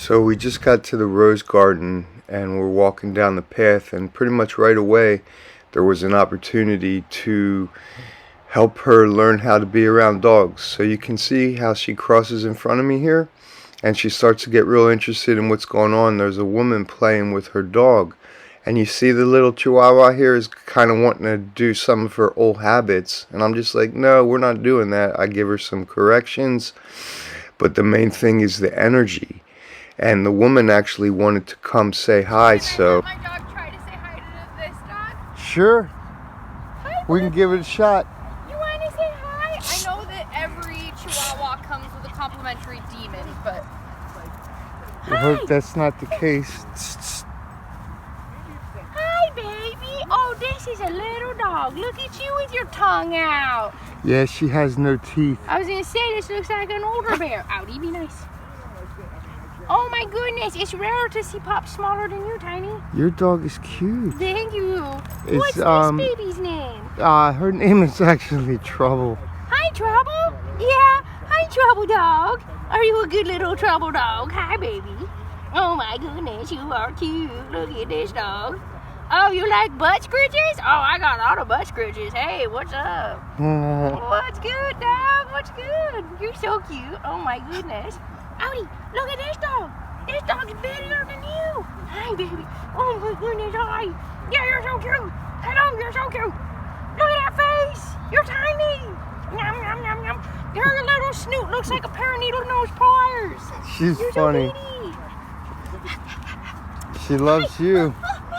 So we just got to the rose garden and we're walking down the path, and pretty much right away there was an opportunity to help her learn how to be around dogs. So you can see how she crosses in front of me here and she starts to get real interested in what's going on. There's a woman playing with her dog, and you see the little Chihuahua here is kind of wanting to do some of her old habits, and I'm just like, no, we're not doing that. I give her some corrections, but the main thing is the energy. And the woman actually wanted to come say hi, so my dog try to say hi to this dog? sure, Hi, we can give it a shot. you want to say hi? I know that every Chihuahua comes with a complimentary demon, but I hope that's not the case. hi, baby. Oh, this is a little dog. Look at you with your tongue out. Yeah, she has no teeth. I was gonna say this looks like an older bear. Outie, be nice. Oh my goodness, it's rare to see pups smaller than you, Tiny. Your dog is cute. Thank you. It's, What's this baby's name? Her name is actually Trouble. Hi, Trouble. Yeah, hi, Trouble dog. Are you a good little Trouble dog? Hi, baby. Oh my goodness, you are cute. Look at this dog. Oh, you like butt scratches? Oh, I got a lot of butt scratches. Hey, what's up? What's good, dog? What's good? You're so cute. Oh my goodness. Outie, look at this dog. This dog's bigger than you. Hi, baby. Oh my goodness, hi. Yeah, you're so cute. Hello, you're so cute. Look at that face. You're tiny. Yum, yum, yum, yum. Your little snoot looks like a pair of needle-nose pliers. She's You're funny. So pretty. She loves you.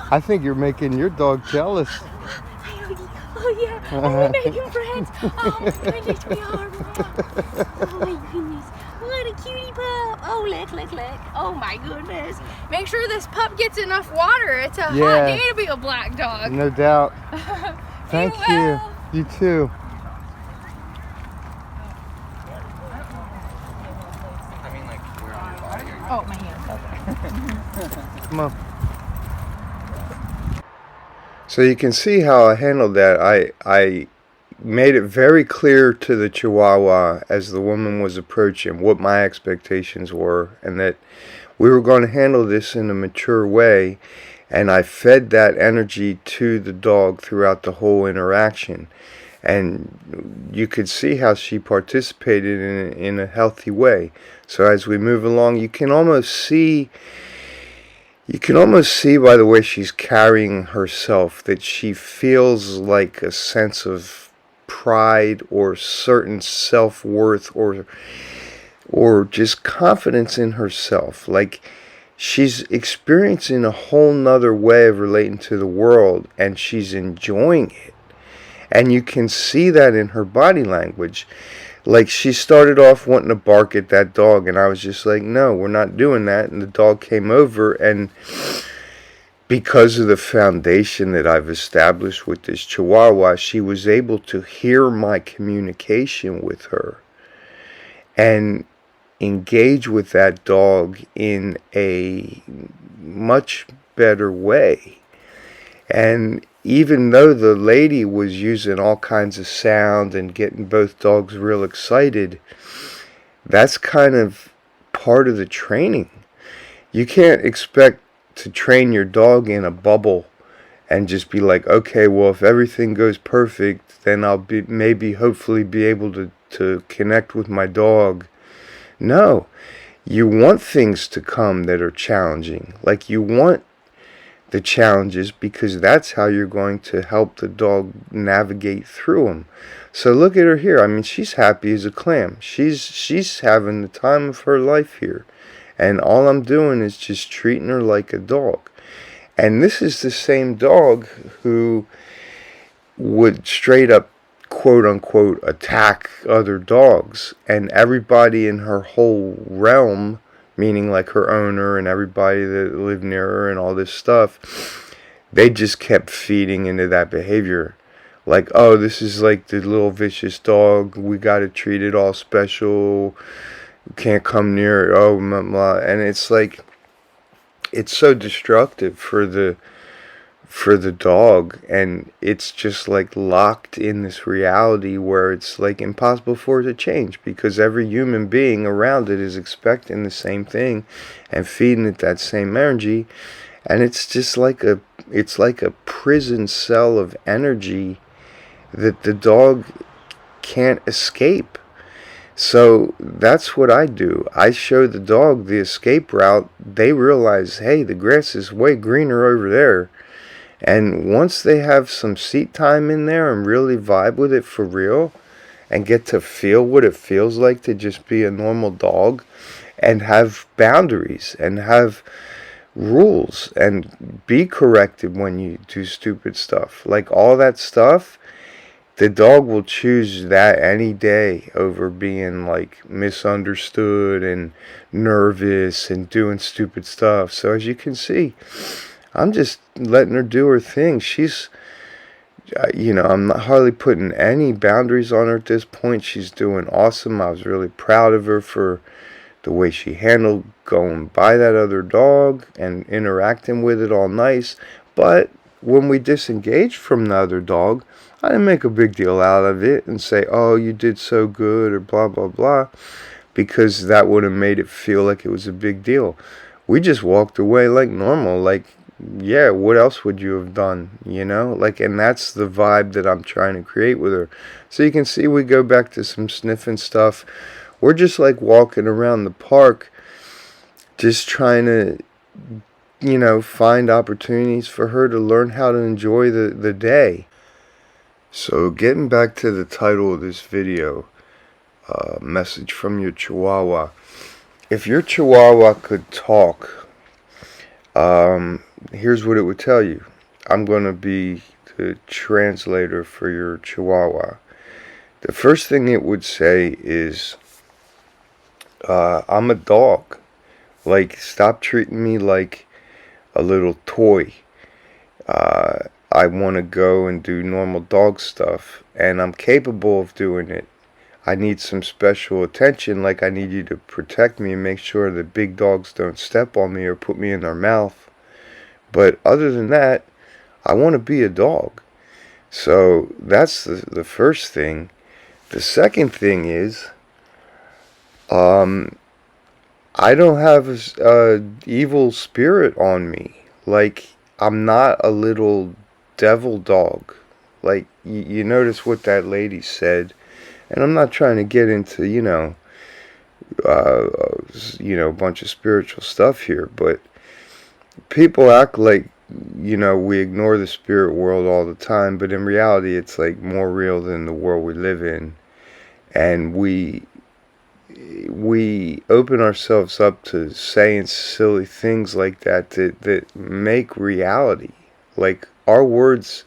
I think you're making your dog jealous. Hi, Outie. Oh, yeah. Oh, we're making friends. Oh, my goodness, we are. Oh, my goodness. What a cutie pup. Oh, lick. Oh, my goodness. Make sure this pup gets enough water. It's a hot day to be a black dog. No doubt. Thank you. You too. Oh, my hand. Come on. So you can see how I handled that. I made it very clear to the Chihuahua as the woman was approaching what my expectations were, and that we were going to handle this in a mature way, and I fed that energy to the dog throughout the whole interaction, and you could see how she participated in a healthy way. So as we move along, you can almost see by the way she's carrying herself that she feels like a sense of pride or certain self-worth or just confidence in herself. Like she's experiencing a whole nother way of relating to the world, and she's enjoying it. And you can see that in her body language. Like she started off wanting to bark at that dog, and I was just like, no, we're not doing that. And the dog came over, and because of the foundation that I've established with this Chihuahua, she was able to hear my communication with her and engage with that dog in a much better way. And even though the lady was using all kinds of sound and getting both dogs real excited, that's kind of part of the training. You can't expect to train your dog in a bubble and just be like, okay, well, if everything goes perfect, then I'll hopefully be able to connect with my dog. No, you want things to come that are challenging. Like you want the challenges, because that's how you're going to help the dog navigate through them. So look at her here. I mean, she's happy as a clam. She's having the time of her life here. And all I'm doing is just treating her like a dog. And this is the same dog who would straight up, quote unquote, attack other dogs. And everybody in her whole realm, meaning like her owner and everybody that lived near her and all this stuff, they just kept feeding into that behavior. Like, oh, this is like the little vicious dog. We got to treat it all special. Can't come near it. Oh, blah, blah. And it's like, it's so destructive for for the dog, and it's just like locked in this reality where it's like impossible for it to change, because every human being around it is expecting the same thing and feeding it that same energy, and it's just like a prison cell of energy that the dog can't escape. So that's what I do. I show the dog the escape route. They realize, hey, the grass is way greener over there. And once they have some seat time in there and really vibe with it for real and get to feel what it feels like to just be a normal dog and have boundaries and have rules and be corrected when you do stupid stuff, like all that stuff, the dog will choose that any day over being like misunderstood and nervous and doing stupid stuff. So as you can see, I'm just letting her do her thing. She's, I'm not hardly putting any boundaries on her at this point. She's doing awesome. I was really proud of her for the way she handled going by that other dog and interacting with it all nice. But when we disengaged from the other dog, I didn't make a big deal out of it and say, oh, you did so good or blah, blah, blah, because that would have made it feel like it was a big deal. We just walked away like normal, like, yeah, what else would you have done, Like, and that's the vibe that I'm trying to create with her. So you can see we go back to some sniffing stuff. We're just like walking around the park, just trying to, find opportunities for her to learn how to enjoy the day. So getting back to the title of this video, message from your Chihuahua. If your Chihuahua could talk, here's what it would tell you. I'm going to be the translator for your Chihuahua. The first thing it would say is, I'm a dog. Like, stop treating me like a little toy. I want to go and do normal dog stuff, and I'm capable of doing it. I need some special attention, like I need you to protect me and make sure that big dogs don't step on me or put me in their mouth. But other than that, I want to be a dog. So that's the first thing. The second thing is, I don't have a evil spirit on me. Like, I'm not a little devil dog. Like, you notice what that lady said, and I'm not trying to get into, a bunch of spiritual stuff here, but people act like, we ignore the spirit world all the time, but in reality, it's like more real than the world we live in, and we open ourselves up to saying silly things like that make reality. Like, our words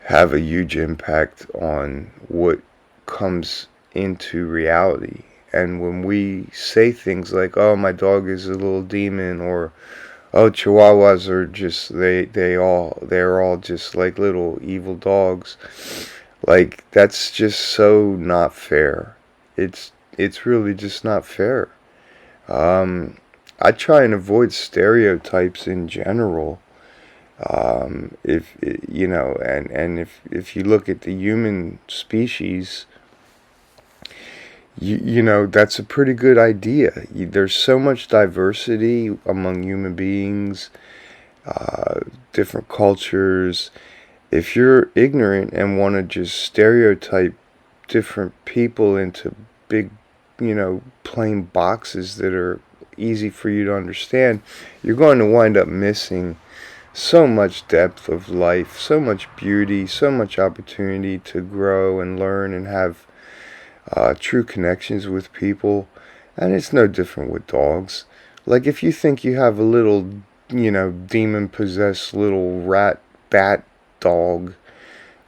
have a huge impact on what comes into reality. And when we say things like, oh, my dog is a little demon, or oh, Chihuahuas are just they're all just like little evil dogs, like, that's just so not fair. It's really just not fair. I try and avoid stereotypes in general. If if you look at the human species, that's a pretty good idea. There's so much diversity among human beings, different cultures. If you're ignorant and want to just stereotype different people into big, plain boxes that are easy for you to understand, you're going to wind up missing so much depth of life, so much beauty, so much opportunity to grow and learn and have true connections with people. And it's no different with dogs. Like, if you think you have a little, demon-possessed little bat dog,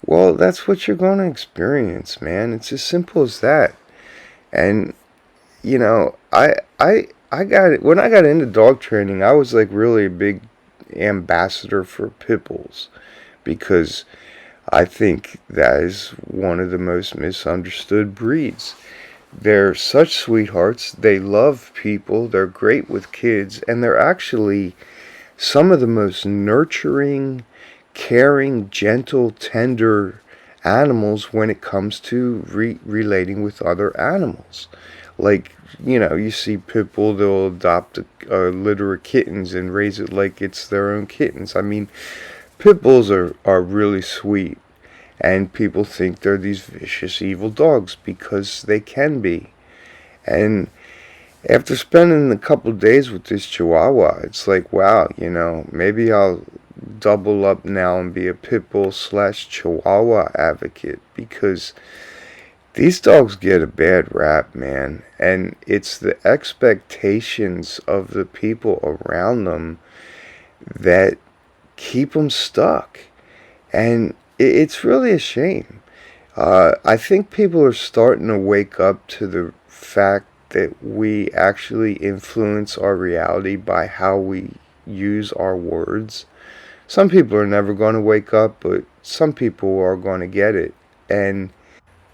well, that's what you're going to experience, man. It's as simple as that. And, I got it. When I got into dog training, I was like really a big ambassador for pit bulls, because I think that is one of the most misunderstood breeds. They're such sweethearts. They love people. They're great with kids, and they're actually some of the most nurturing, caring, gentle, tender animals when it comes to relating with other animals. Like, you see pit bull, they'll adopt a litter of kittens and raise it like it's their own kittens. I mean, pit bulls are really sweet, and people think they're these vicious, evil dogs because they can be. And after spending a couple days with this Chihuahua, it's like, wow, maybe I'll double up now and be a pit bull / Chihuahua advocate, because these dogs get a bad rap, man, and it's the expectations of the people around them that keep them stuck, and it's really a shame. I think people are starting to wake up to the fact that we actually influence our reality by how we use our words. Some people are never going to wake up, but some people are going to get it. And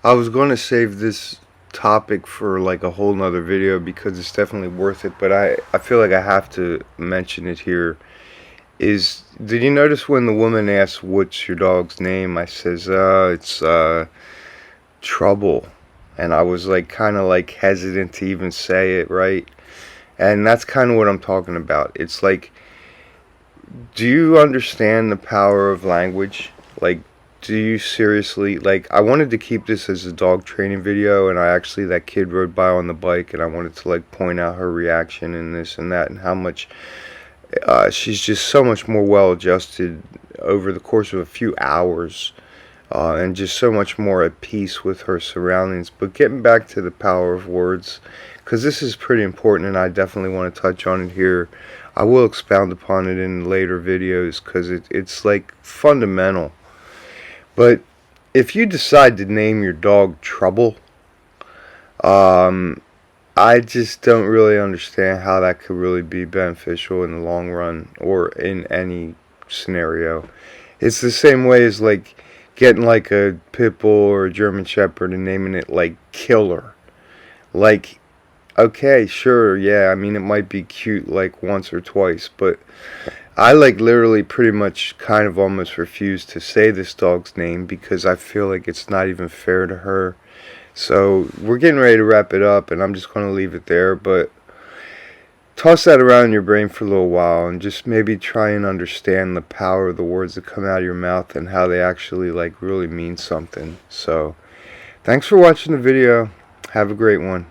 I was going to save this topic for like a whole nother video because it's definitely worth it, but I feel like I have to mention it here. Did you notice when the woman asked, "What's your dog's name?" I says, it's Trouble. And I was like kind of like hesitant to even say it, right? And that's kind of what I'm talking about. It's like, do you understand the power of language? Like, do you seriously, like, I wanted to keep this as a dog training video, and that kid rode by on the bike, and I wanted to like point out her reaction and this and that, and how much she's just so much more well adjusted over the course of a few hours. And just so much more at peace with her surroundings. But getting back to the power of words, because this is pretty important, and I definitely want to touch on it here. I will expound upon it in later videos, because it's like fundamental. But if you decide to name your dog Trouble, I just don't really understand how that could really be beneficial in the long run, or in any scenario. It's the same way as like getting like a pit bull or a German shepherd and naming it like Killer. Like, okay, sure, yeah, I mean, it might be cute like once or twice, but I like literally pretty much kind of almost refuse to say this dog's name because I feel like it's not even fair to her. So we're getting ready to wrap it up, and I'm just going to leave it there, but toss that around in your brain for a little while and just maybe try and understand the power of the words that come out of your mouth and how they actually like really mean something. So thanks for watching the video. Have a great one.